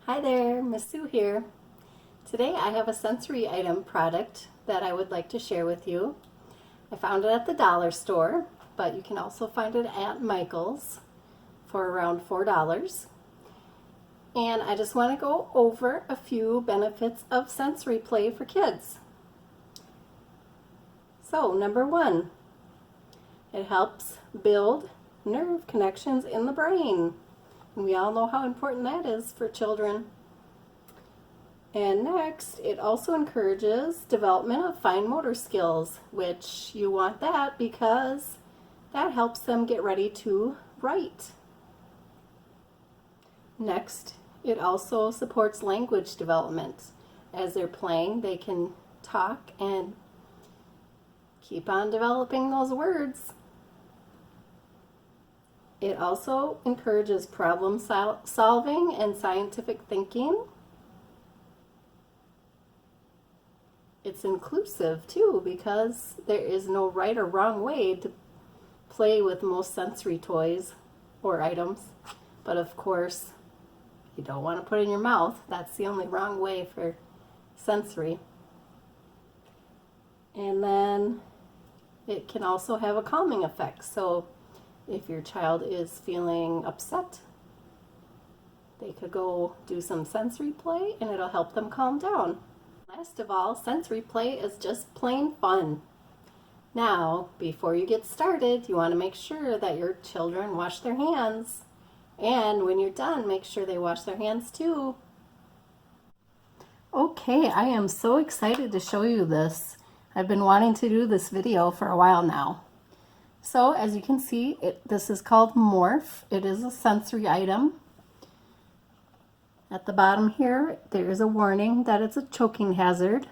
Hi there, Miss Sue here. Today I have a sensory item product that I would like to share with you. I found it at the dollar store, but you can also find it at Michael's for around $4. And I just want to go over a few benefits of sensory play for kids. So, number one, it helps build nerve connections in the brain. And we all know how important that is for children. And next, it also encourages development of fine motor skills, which you want that because that helps them get ready to write. Next, it also supports language development. As they're playing, they can talk and keep on developing those words. It also encourages problem solving and scientific thinking. It's inclusive too because there is no right or wrong way to play with most sensory toys or items. But of course, you don't want to put it in your mouth. That's the only wrong way for sensory. And then it can also have a calming effect. So if your child is feeling upset, they could go do some sensory play and it'll help them calm down. Last of all, sensory play is just plain fun. Now, before you get started, you want to make sure that your children wash their hands. And when you're done, make sure they wash their hands too. Okay, I am so excited to show you this. I've been wanting to do this video for a while now. So as you can see, this is called Morph. It is a sensory item. At the bottom here, there is a warning that it's a choking hazard,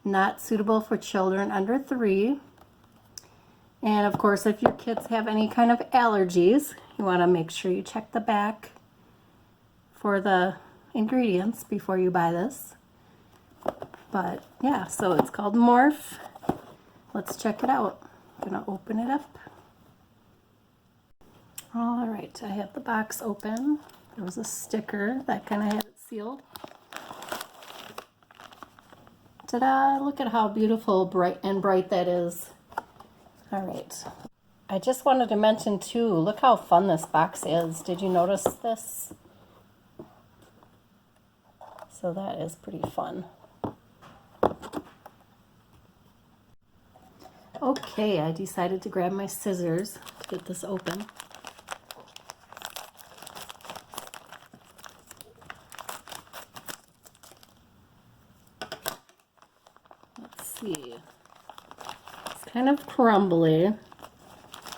not suitable for children under 3. And of course, if your kids have any kind of allergies, you want to make sure you check the back for the ingredients before you buy this. But yeah, so it's called Morph. Let's check it out. I'm gonna open it up. All right, I have the box open. There was a sticker that kind of had it sealed. Ta-da! Look at how beautiful, bright that is. All right. I just wanted to mention too, look how fun this box is. Did you notice this? So that is pretty fun. Okay, I decided to grab my scissors to get this open. Let's see. It's kind of crumbly,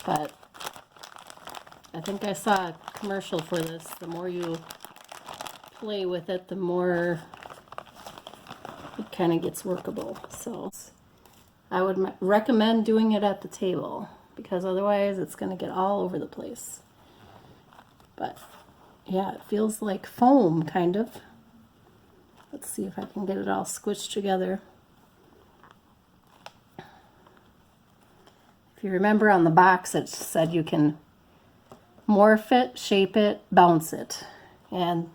but I think I saw a commercial for this. The more you play with it, the more it kind of gets workable. So I would recommend doing it at the table because otherwise it's going to get all over the place. But yeah, it feels like foam kind of. Let's see if I can get it all squished together. If you remember on the box, it said you can morph it, shape it, bounce it. And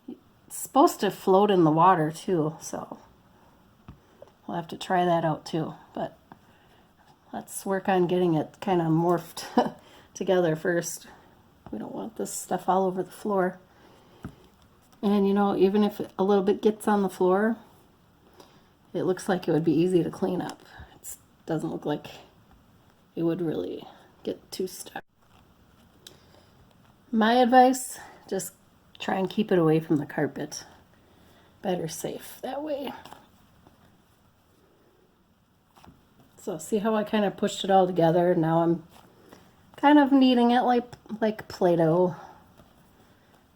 it's supposed to float in the water too, so we'll have to try that out too. But let's work on getting it kind of morphed together first. We don't want this stuff all over the floor. And you know, even if a little bit gets on the floor, it looks like it would be easy to clean up. It doesn't look like it would really get too stuck. My advice, just try and keep it away from the carpet. Better safe that way. So see how I kind of pushed it all together? Now I'm kind of kneading it like Play-Doh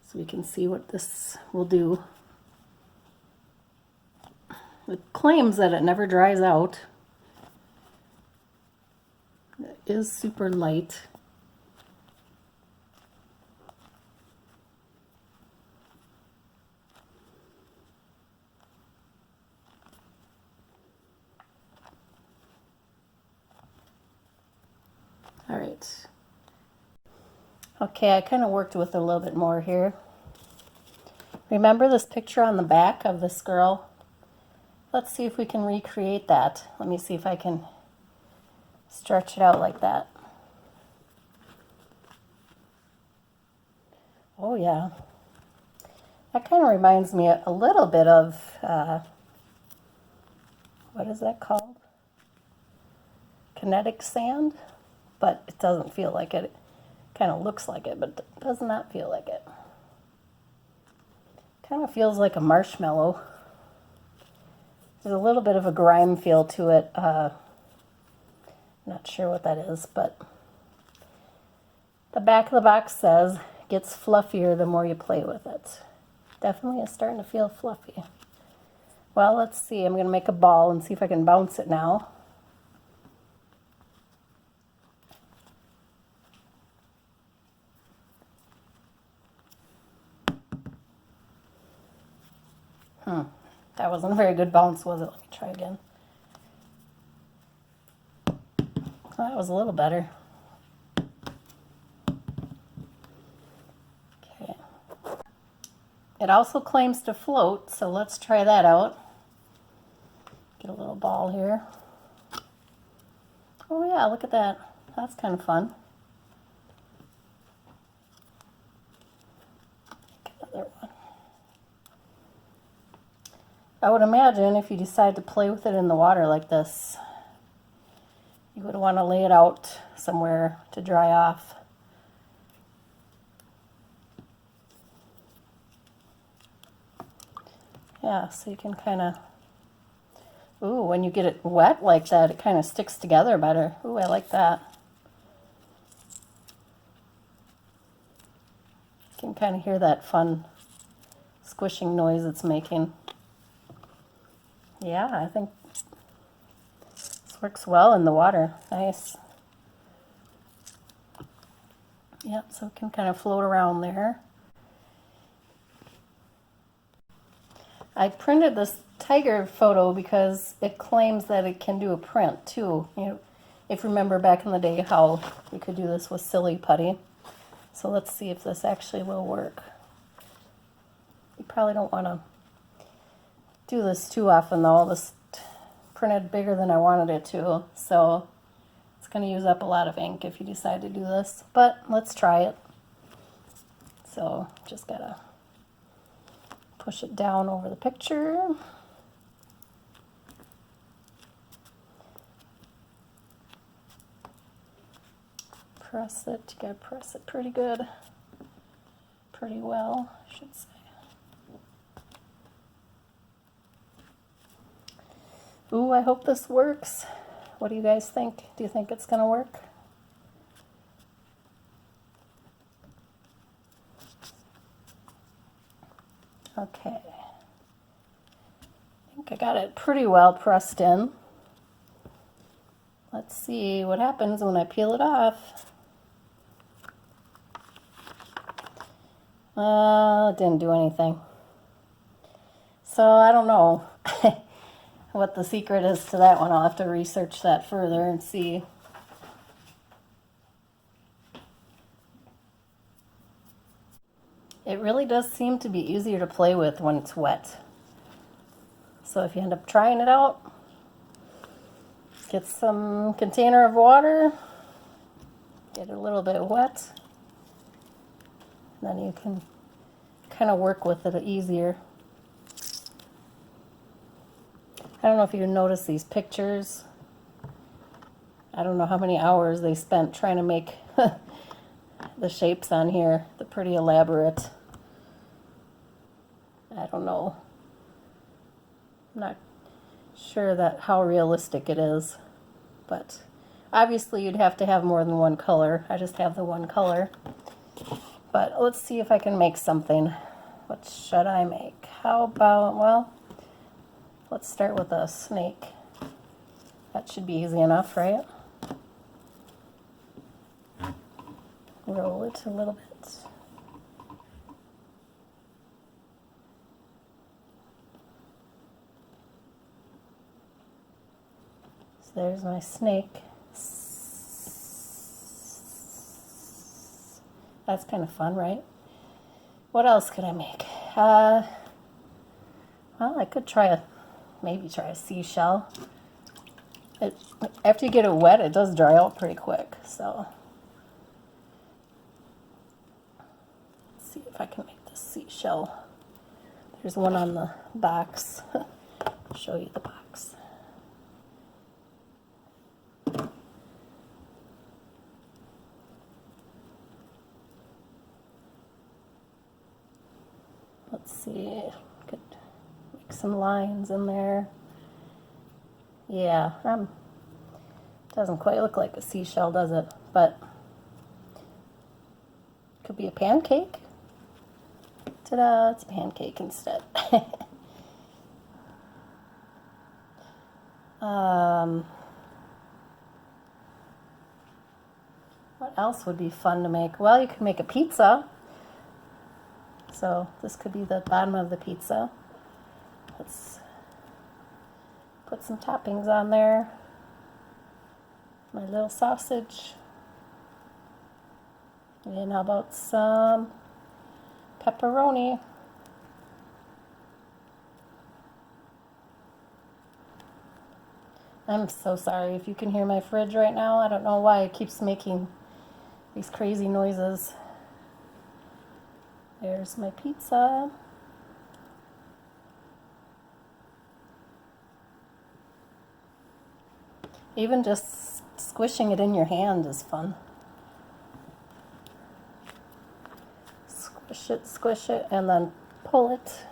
so we can see what this will do. It claims that it never dries out. It is super light. All right. Okay, I kind of worked with a little bit more here. Remember this picture on the back of this girl? Let's see if we can recreate that. Let me see if I can stretch it out like that. Oh yeah. That kind of reminds me a little bit of, what is that called? Kinetic sand, but it doesn't feel like it. It kind of looks like it, but does not feel like it. Kind of feels like a marshmallow. There's a little bit of a grime feel to it. Not sure what that is, but the back of the box says, gets fluffier the more you play with it. Definitely is starting to feel fluffy. Well, let's see. I'm going to make a ball and see if I can bounce it now. That wasn't a very good bounce, was it? Let me try again. Well, that was a little better. Okay. It also claims to float, so let's try that out. Get a little ball here. Oh yeah, look at that. That's kind of fun. Get another one. I would imagine if you decide to play with it in the water like this, you would want to lay it out somewhere to dry off. Yeah, so you can kind of, ooh, when you get it wet like that, it kind of sticks together better. Ooh, I like that. You can kind of hear that fun squishing noise it's making. Yeah, I think this works well in the water. Nice. Yep, so it can kind of float around there. I printed this tiger photo because it claims that it can do a print too. You know, if you remember back in the day how you could do this with silly putty. So let's see if this actually will work. You probably don't want to do this too often though. This printed bigger than I wanted it to, so it's going to use up a lot of ink if you decide to do this, but let's try it. So just gotta push it down over the picture. Press it. You gotta press it pretty good, pretty well, I should say. Ooh, I hope this works. What do you guys think? Do you think it's gonna work? Okay. I think I got it pretty well pressed in. Let's see what happens when I peel it off. It didn't do anything. So I don't know what the secret is to that one. I'll have to research that further and see. It really does seem to be easier to play with when it's wet. So if you end up trying it out, get some container of water, get it a little bit wet, and then you can kind of work with it easier. I don't know if you notice these pictures. I don't know how many hours they spent trying to make the shapes on here. They're pretty elaborate. I don't know. I'm not sure that how realistic it is, but obviously you'd have to have more than one color. I just have the one color. But let's see if I can make something. What should I make? How about, well, let's start with a snake. That should be easy enough, right? Roll it a little bit. So there's my snake. That's kind of fun, right? What else could I make? well, I could maybe try a seashell. After you get it wet, it does dry out pretty quick. So let's see if I can make this seashell. There's one on the box. I'll show you the box. Let's see, could make some lines in there. Yeah, doesn't quite look like a seashell, does it? But could be a pancake. Ta-da, it's a pancake instead. What else would be fun to make? Well, you could make a pizza. So this could be the bottom of the pizza. Let's put some toppings on there. My little sausage. And how about some pepperoni? I'm so sorry if you can hear my fridge right now. I don't know why it keeps making these crazy noises. There's my pizza. Even just squishing it in your hand is fun. Squish it, and then pull it.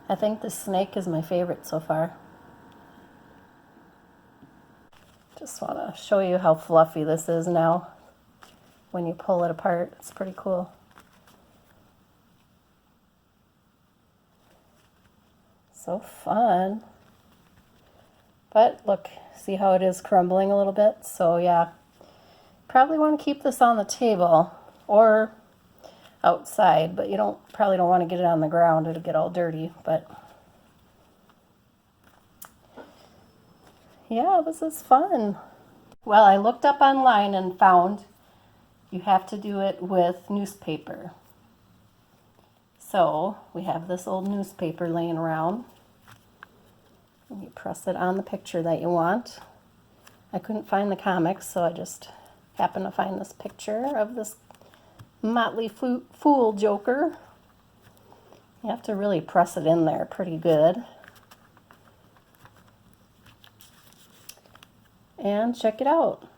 I think the snake is my favorite so far. Just want to show you how fluffy this is now. When you pull it apart, it's pretty cool. So fun. But look, see how it is crumbling a little bit? So yeah, probably want to keep this on the table or outside, but you probably don't want to get it on the ground. It'll get all dirty, but yeah, this is fun. Well, I looked up online and found you have to do it with newspaper. So we have this old newspaper laying around. And you press it on the picture that you want. I couldn't find the comics, so I just happened to find this picture of this Motley Fool Joker. You have to really press it in there pretty good. And check it out.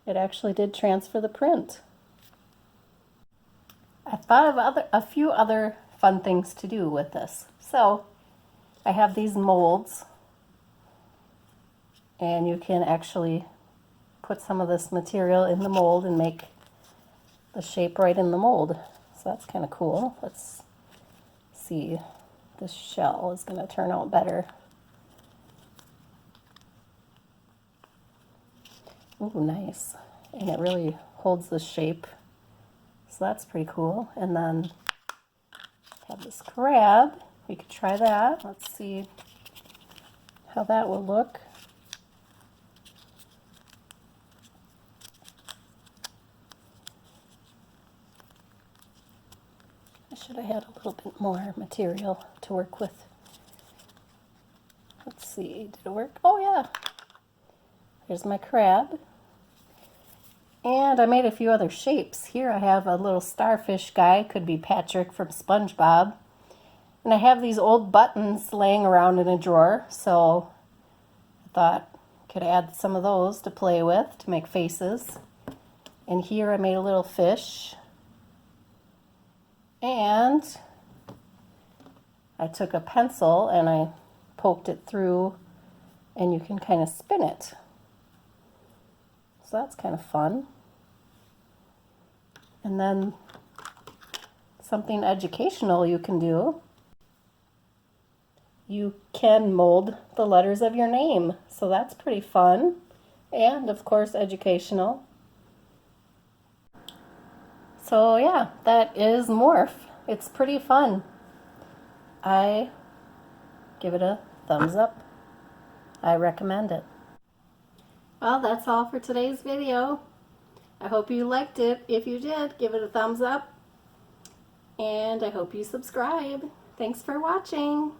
It actually did transfer the print. I thought of a few other fun things to do with this. So I have these molds, and you can actually put some of this material in the mold and make the shape right in the mold. So that's kind of cool. Let's see. This shell is going to turn out better. Ooh, nice. And it really holds the shape. So that's pretty cool. And then have this crab. We could try that. Let's see how that will look. I should have had a little bit more material to work with. Let's see, did it work? Oh yeah. There's my crab. And I made a few other shapes. Here I have a little starfish guy, could be Patrick from SpongeBob. And I have these old buttons laying around in a drawer, so I thought I could add some of those to play with to make faces. And here I made a little fish. And I took a pencil and I poked it through, and you can kind of spin it. So that's kind of fun. And then something educational you can do. You can mold the letters of your name. So that's pretty fun. And of course educational. So yeah, that is Morph. It's pretty fun. I give it a thumbs up. I recommend it. Well, that's all for today's video. I hope you liked it. If you did, give it a thumbs up. And I hope you subscribe. Thanks for watching.